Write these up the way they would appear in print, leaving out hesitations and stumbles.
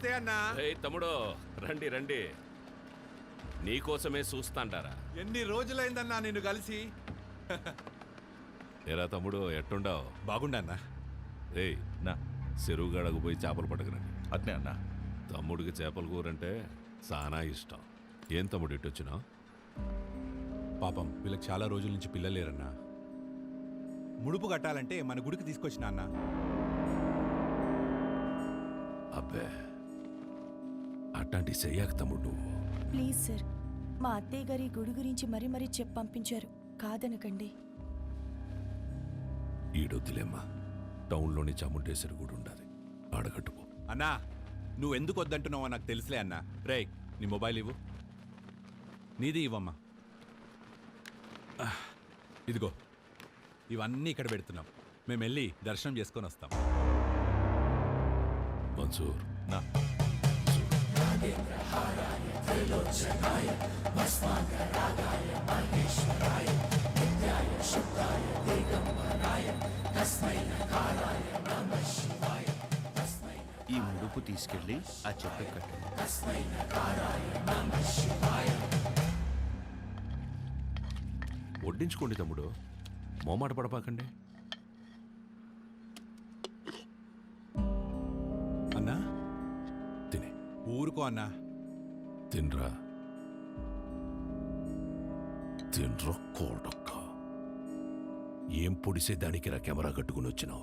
నమస్తే అన్నా. తమ్ముడు రండి రండి, నీకోసమే చూస్తాంటారా. ఎన్ని రోజులైందన్నా నిన్ను కలిసి. ఏరా తమ్ముడు ఎట్టుండావు? బాగుండన్నా. ఏయ్ నా చెరువు గడకు పోయి చేపలు పట్టకరండి. అట్నే అన్నా. తమ్ముడికి చేపల కూరంటే చాలా ఇష్టం. ఏం తమ్ముడు ఇట్టొచ్చినావు? పాపం వీళ్ళకి చాలా రోజుల నుంచి పిల్లలేరన్నా. ముడుపు కట్టాలంటే మన గుడికి తీసుకొచ్చిన అన్న. అబ్బే అట్లాంటి చెయ్యాక తమ్ముడు. ప్లీజ్ సార్, మా అత్తయ్య గారి గుడి గురించి మరీ మరీ చెప్పి పంపించారు, కాదనకండి. ఈడొద్దులేమ్మా, టౌన్లోని చాముండేశ్వరి గుడి ఉండాలి, ఆడగట్టుకో. అన్నా నువ్వెందుకు వద్దంటున్నావో నాకు తెలుసులే అన్నా. రే నీ మొబైల్ ఇవ్వు. నీది ఇవ్వమ్మా. ఇదిగో ఇవన్నీ ఇక్కడ పెడుతున్నాం. మేము వెళ్ళి దర్శనం చేసుకొని వస్తాం. మన్సూర్ నా ఈ ముడుపు తీసుకెళ్ళి ఆ చెప్పు కట్టండి. వడ్డించుకోండి తమ్ముడు, మోమాట పడపాకండి. అన్నా తినే. ఊరుకో అన్నా. తినరా తినరా కోడక్క. ఏం పొడిసే దానికి రా కెమెరా కట్టుకుని వచ్చినావు?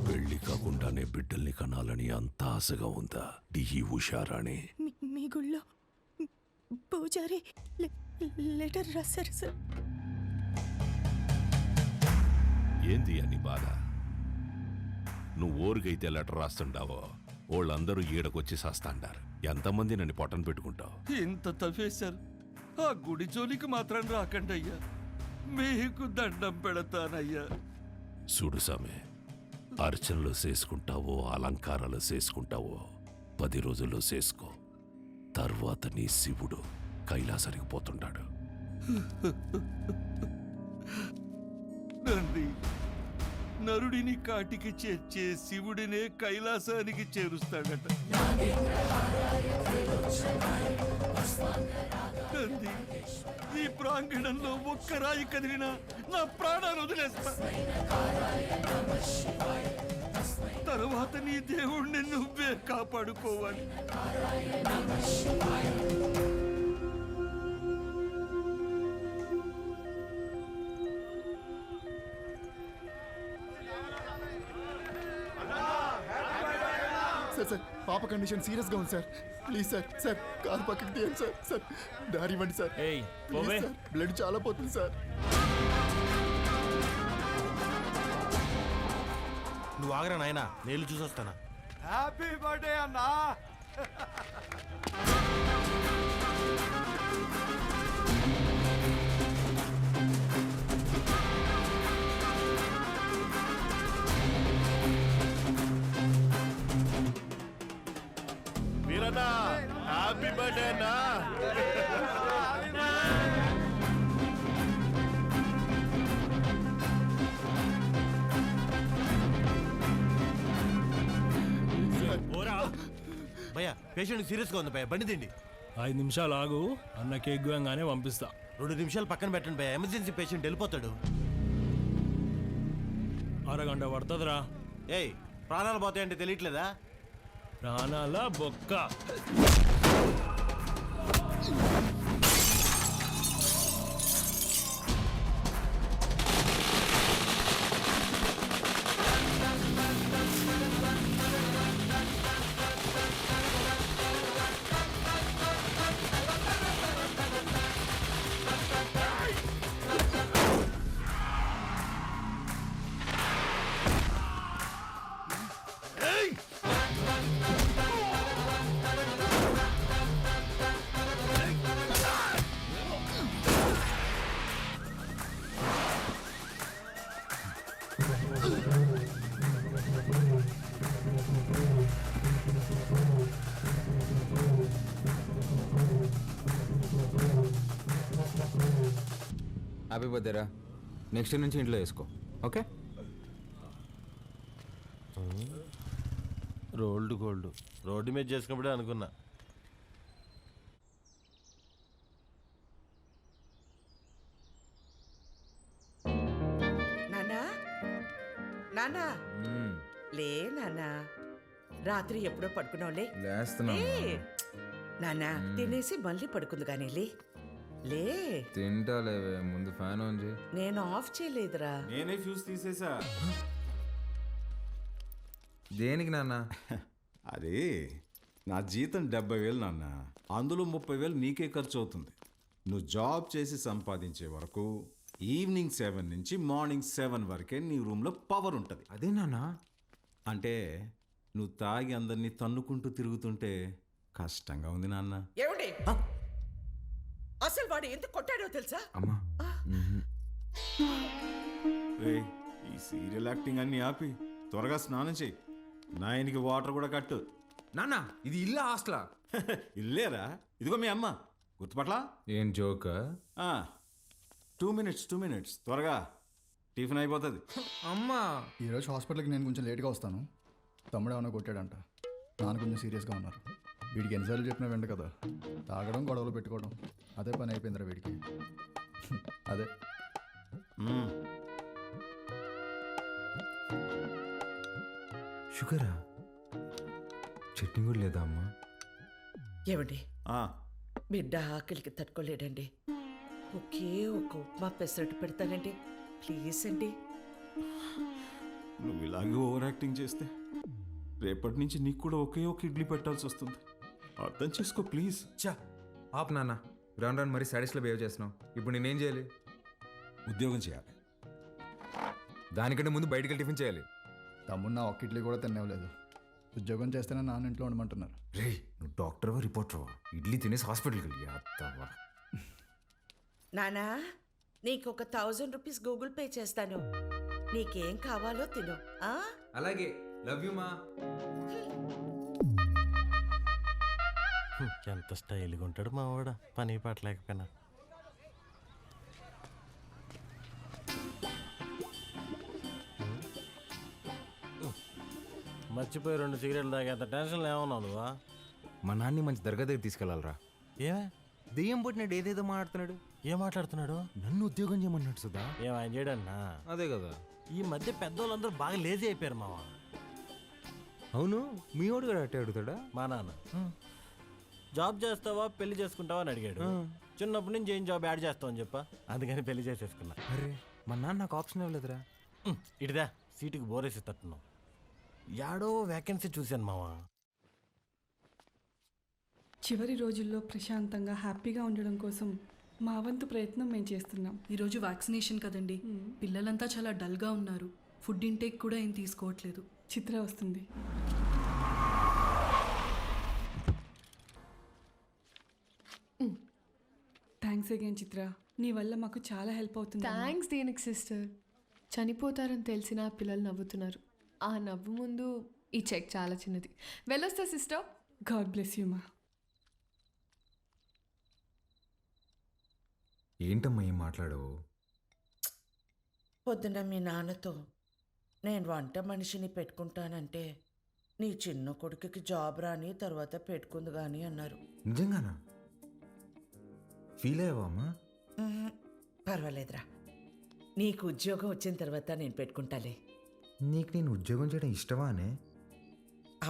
పెళ్లి కాకుండానే బిడ్డల్ని కనాలని అంత ఆశగా ఉందా డిహి ఉషారాణి? మీ గుళ్ళో పూజారి లెటర్ రాశారు సార్. ఏంది అని బాధ? నువ్వు ఊరికైతే లెటర్ రాస్తుండావో వాళ్ళందరూ ఈడకొచ్చి సాస్తాండారు. ఎంతమంది నన్ను పొట్టను పెట్టుకుంటావు? ఇంత తవ్వేశారు, ఆ గుడి జోలికి మాత్రం రాకండి అయ్యా, మీకు దండం పెడతానయ్యా. చూడు సామె, అర్చనలు చేసుకుంటావో అలంకారాలు చేసుకుంటావో 10 రోజుల్లో చేసుకో. తర్వాత నీ శివుడు కైలాసానికి పోతుంటాడు. నంది నరుడిని కాటికి చేర్చే శివుడినే కైలాసానికి చేరుస్తాడట. నంది, ఈ ప్రాంగణంలో ఒక్క రాయి కదిలినా నా ప్రాణాలు వదిలేస్తా. తర్వాత నీ దేవుణ్ణి నువ్వే కాపాడుకోవాలి. సార్ పాప కండిషన్ సీరియస్ గా ఉంది sir. Please sir, sir car పక్కకి తీయండి సార్. సార్ దారి ఇవ్వండి సార్. ప్లీజ్ సార్, బ్లడ్ చాలా పోతుంది సార్. నువ్వు ఆగరా నాయనా, నేను చూసొస్తానా. హ్యాపీ బర్త్డే అన్నా. వీరన్నా హ్యాపీ బర్త్డే అన్నా. భయ్యా పేషెంట్ సీరియస్ గా ఉంది భయ్యా, బండి తిండి. 5 నిమిషాలు ఆగు, అన్న కేక్ గోయంగానే పంపిస్తా. 2 నిమిషాలు పక్కన పెట్టండి భయ్యా, ఎమర్జెన్సీ పేషెంట్ వెళ్ళిపోతాడు. అరగంట పడుతుందిరా. ఏయ్ ప్రాణాలు పోతాయంటే తెలియట్లేదా? ప్రాణాల బొక్క. హ్యాపీ బర్త్డేరా. నెక్స్ట్ నుంచి ఇంట్లో వేసుకో, ఓకే? రోల్డ్ గోల్డ్ రోడ్డు మీద చేసుకున్నప్పుడే అనుకున్నా. నానా నానా లే నానా, రాత్రి ఎప్పుడో పడుకున్నావులే. లేస్తున్నా. నానా తినేసి మళ్ళీ పడుకుంది కానీ లే లే. తింటాలేవే, ముందు ఫ్యాన్ ఆన్ చేయి. నేను ఆఫ్ చేయలేదురా. నేనే ఫ్యూజ్ తీసేసా. దేనికి నాన్న? అరే నా జీతం 70,000 నాన్న, అందులో 30,000 నీకే ఖర్చు అవుతుంది. నువ్వు జాబ్ చేసి సంపాదించే వరకు ఈవినింగ్ 7 నుంచి మార్నింగ్ 7 వరకే నీ రూమ్లో పవర్ ఉంటుంది. అదే నాన్న. అంటే నువ్వు తాగి అందరినీ తన్నుకుంటూ తిరుగుతుంటే కష్టంగా ఉంది నాన్న. ఏమండి అసలు వాడు ఎందుకు కొట్టాడో తెలుసా? అమ్మా. రేయ్, ఈ సీరియల్ యాక్టింగ్ అన్ని ఆపి త్వరగా స్నానం చేయి. 9కి వాటర్ కూడా కట్టు. నాన్న, ఇది ఇల్లు హాస్టలా? ఇల్లేరా, ఇదిగో మీ అమ్మ. గుర్తుపట్లా? ఏం జోక్? 2 మినిట్స్ త్వరగా టిఫిన్ అయిపోతుంది. అమ్మా. ఈరోజు హాస్పిటల్కి నేను కొంచెం లేట్గా వస్తాను. తమ్ముడు ఏమైనా కొట్టాడంట. నాన్న కొంచెం సీరియస్గా ఉన్నారు. వీడికి ఎన్నిసార్లు చెప్పినా వెంట కదా, తాగడం గొడవలు పెట్టుకోవడం అదే పని అయిపోయిందిరా వీడికి. అదే షుగరా? చట్నీ కూడా లేదా అమ్మా? ఏమండి బిడ్డ ఆకలికి తట్టుకోలేడండి. ఒకే ఒక ఉప్మా పెసరట్టు పెడతానండి, ప్లీజ్ అండి. నువ్వు ఇలాగే ఓవర్ యాక్టింగ్ చేస్తే రేపటి నుంచి నీకు కూడా ఒకే ఒక ఇడ్లీ పెట్టాల్సి వస్తుంది. అర్థం చేసుకో ప్లీజ్. చా ఆప్ నాన్న, రాను రాను మరీ సాడీస్లో బిహేవ్ చేస్తున్నావు. ఇప్పుడు నేనేం చేయాలి? ఉద్యోగం చేయాలి. దానికంటే ముందు బయటికి వెళ్ళి టిఫిన్ చేయాలి. తమ్ముడు నా ఒక్క ఇడ్లీ కూడా తినేవలేదు. ఉద్యోగం చేస్తేనే నాన్న ఇంట్లో ఉండమంటున్నారు. రే, నువ్వు డాక్టర్వా రిపోర్టర్వా? ఇడ్లీ తినేసి హాస్పిటల్కి వెళ్ళి అత్తవా. నానా నీకు ఒక 1000 రూపీస్ గూగుల్ పే చేస్తాను. నీకేం కావాలో తిను. అలాగే, లవ్ యూ మా. ఎంత స్టైల్గా ఉంటాడు మా వాడ, పని పాట లేకపోయినా. మర్చిపోయి 2 సిగరెట్లు తాగేంత టెన్షన్లో ఏమన్నావు నువ్వా? మా నాన్ని మంచి దర్గా దగ్గర తీసుకెళ్ళాలరా. ఏమే దెయ్యం పుట్టినాడు, ఏదేదో మాట్లాడుతున్నాడు. ఏం మాట్లాడుతున్నాడు? నన్ను ఉద్యోగం చేయమన్నాడు సుధా. ఏం ఆయన చేయడన్నా? అదే కదా. ఈ మధ్య పెద్దోళ్ళందరూ బాగా లేజీ అయిపోయారు మావా. అవును, మీ వాడు కూడా అట్టే అడుగుతాడా? మా నాన్న జాబ్ చేస్తావా పెళ్లి చేసుకుంటావా అని అడిగాడు. చిన్నప్పటి నుంచి ఏం జాబ్ యాడ్ చేస్తావు అని చెప్పా, అందుకని పెళ్లి చేసేసుకున్నా. అరే, మా నాన్న నాకు ఆప్షన్ ఇవ్వలేదురా. ఇటుదా సీటుకి బోరేసి తట్టున్నావు. యాడో వ్యాకెన్సీ చూశాను మావా. చివరి రోజుల్లో ప్రశాంతంగా హ్యాపీగా ఉండడం కోసం మా వంతు ప్రయత్నం మేము చేస్తున్నాం. ఈరోజు వ్యాక్సినేషన్ కదండి, పిల్లలంతా చాలా డల్గా ఉన్నారు. ఫుడ్ ఇంటేక్ కూడా ఏం తీసుకోవట్లేదు. చిత్ర వస్తుంది. థ్యాంక్స్ అగైన్ చిత్ర, నీ వల్ల మాకు చాలా హెల్ప్ అవుతుంది. థ్యాంక్స్ దేనికి సిస్టర్. చనిపోతారని తెలిసిన పిల్లలు నవ్వుతున్నారు. ఆ నవ్వు ముందు ఈ చెక్ చాలా చిన్నది. వెళ్ళొస్తా సిస్టర్. గాడ్ బ్లెస్ యూ మా. ఏంటమ్మా ఏం మాట్లాడవు? పొద్దున మీ నాన్నతో నేను వంట మనిషిని పెట్టుకుంటానంటే నీ చిన్న కొడుకుకి జాబ్ రాని తర్వాత పెట్టుకుంది కానీ అన్నారు. నిజంగానా? ఫీల్ అయ్యావా అమ్మా? పర్వాలేదురా, నీకు ఉద్యోగం వచ్చిన తర్వాత నేను పెట్టుకుంటాలే. నీకు నేను ఉద్యోగం చేయడం ఇష్టమా అనే?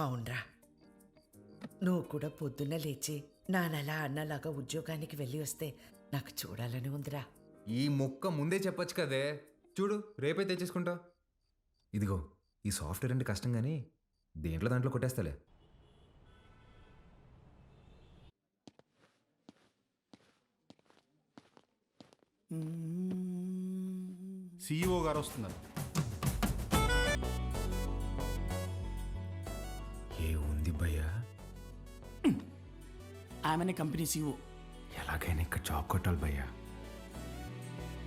అవునరా, నువ్వు కూడా పొద్దున్న లేచి నానలా అన్నలాగా ఉద్యోగానికి వెళ్ళి వస్తే నాకు చూడాలని ఉందిరా. ఈ మొక్క ముందే చెప్పొచ్చు కదే. చూడు, రేపే తెచ్చేసుకుంటా. ఇదిగో, ఈ సాఫ్ట్వేర్ అంటే కష్టం కానీ దేంట్లో దాంట్లో కొట్టేస్తాలే. CEO గారు వస్తున్నారు. ఏ ఉంది భయ్యా? ఆమెనే కంపెనీ CEO. ఎలాగైనా ఇక్కడ జాబ్ కొట్టాలి భయ్యా.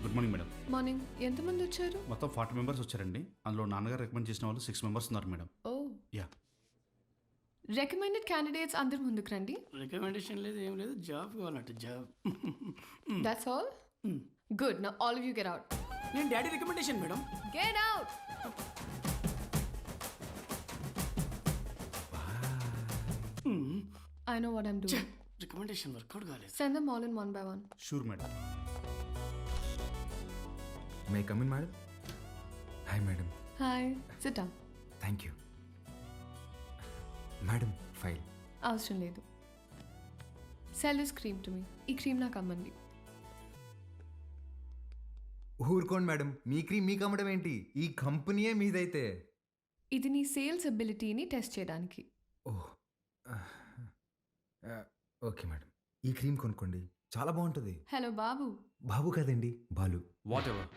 Good morning madam. మార్నింగ్. ఎంతమంది వచ్చారు? మొత్తం 40 మెంబర్స్ వచ్చారండి. అందులో నాన్నగారు రికమెండ్ చేసిన వాళ్ళు 6 మెంబర్స్ ఉన్నారు madam. Oh yeah. Recommended candidates అందరు ముందుకు రండి. రికమెండేషన్ లేదు, ఏం లేదు, జాబ్ కావాలంటే job. That's all. Good now all of you get out. నేను daddy recommendation madam. Get out. I know what I'm doing. Recommendation work out కాలేదు. Send them all in one by one. Sure madam. May come in madam. Hi madam. Hi. Sit down. Thank you madam. File అవసరం లేదు. Sell this cream to మీ. ఈ cream నాకు అమ్మండి. ఊరుకోండి madam, మీ cream మీకు అమ్మడం ఏంటి? ఈ కంపెనీయే మీదైతే. ఇది నీ సేల్స్ అబిలిటీని టెస్ట్ చేయడానికి. ఓహ్ ఓకే మేడం, ఈ క్రీమ్ కొనుక్కోండి, చాలా బాగుంటుంది. హలో బాబు. బాబు కాదండి, బాలు. What ever.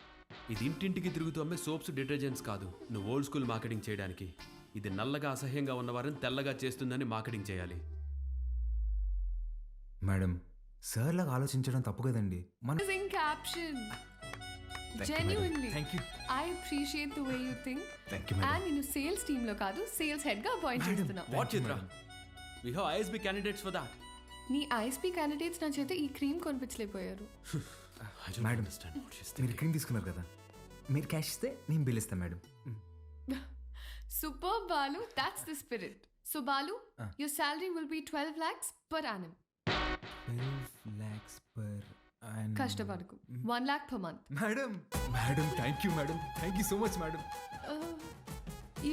ఇది ఇంటింటికి తిరుగుతూ అమ్మే సోప్స్ డిటర్జెంట్స్ కాదు. నువ్వు ఓల్డ్ స్కూల్ మార్కెటింగ్ చేయడానికి. ఇది నల్లగా అసహ్యంగా ఉన్నవారిని తెల్లగా చేస్తుందని మార్కెటింగ్ చేయాలి. మేడం, సార్ లాగా ఆలోచించడం తప్పు కదండి. మన caption genuinely thank you. I appreciate the way you think. Thank you madam. And నేను సేల్స్ టీమ్ లో కాదు, సేల్స్ హెడ్ గా అపాయింట్ చేస్తున్నా. What Chitra, we have ISB candidates for that. నీ ఐఎస్పీ క్యాండిడేట్స్ నా చేత ఈ క్రీమ్ కొనిపించలేకపోయారు. మేడం, మీరు క్రీమ్ తీసుకున్నారు కదా, మీరు క్యాష్ ఇస్తే నేను బిల్ ఇస్తాను madam. Super Balu, that's the spirit. So Balu, your salary will be 12 lakhs per annum. 12 lakhs per annum. కష్టపడకు. 1 lakh per month. Madam, madam thank you madam, thank you so much madam.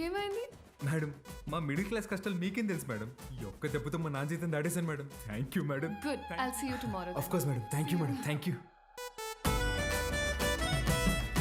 ఏమైంది? Madam, మా middle class కష్టాలు మీకేం తెలుసు madam. ఈ ఒక్క దెబ్బతో మా నాన్న జీతం దాడేశాను madam. Thank you madam. Good. I'll see you tomorrow. Of course madam, thank you madam, thank you.